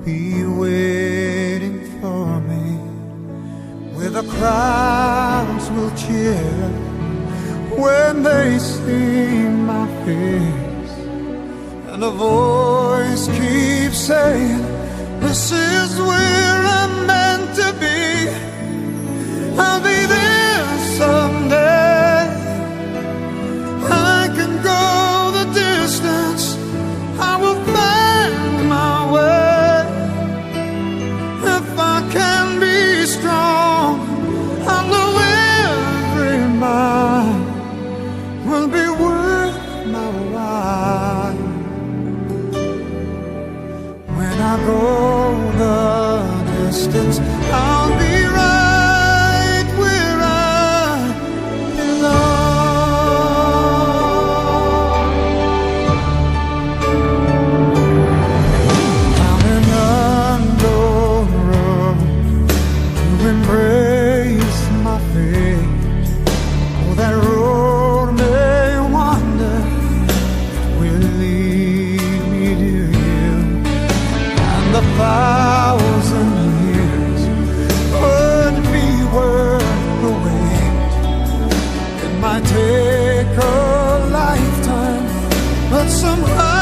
be waiting for me, where the crowds will cheer when they see my face, and a voice keeps saying, this is where I'm meant to be. I'll be there someday. I can go the distance, I will find my way. If I can be strong, I know every mile will be worth my while. When I go the distance, I'll be right where I belong. I'm an unknown road to embrace my fate. Oh, that road may wander, will lead me to you, and the 1,000 years would be worth the wait. It might take a lifetime, but somehow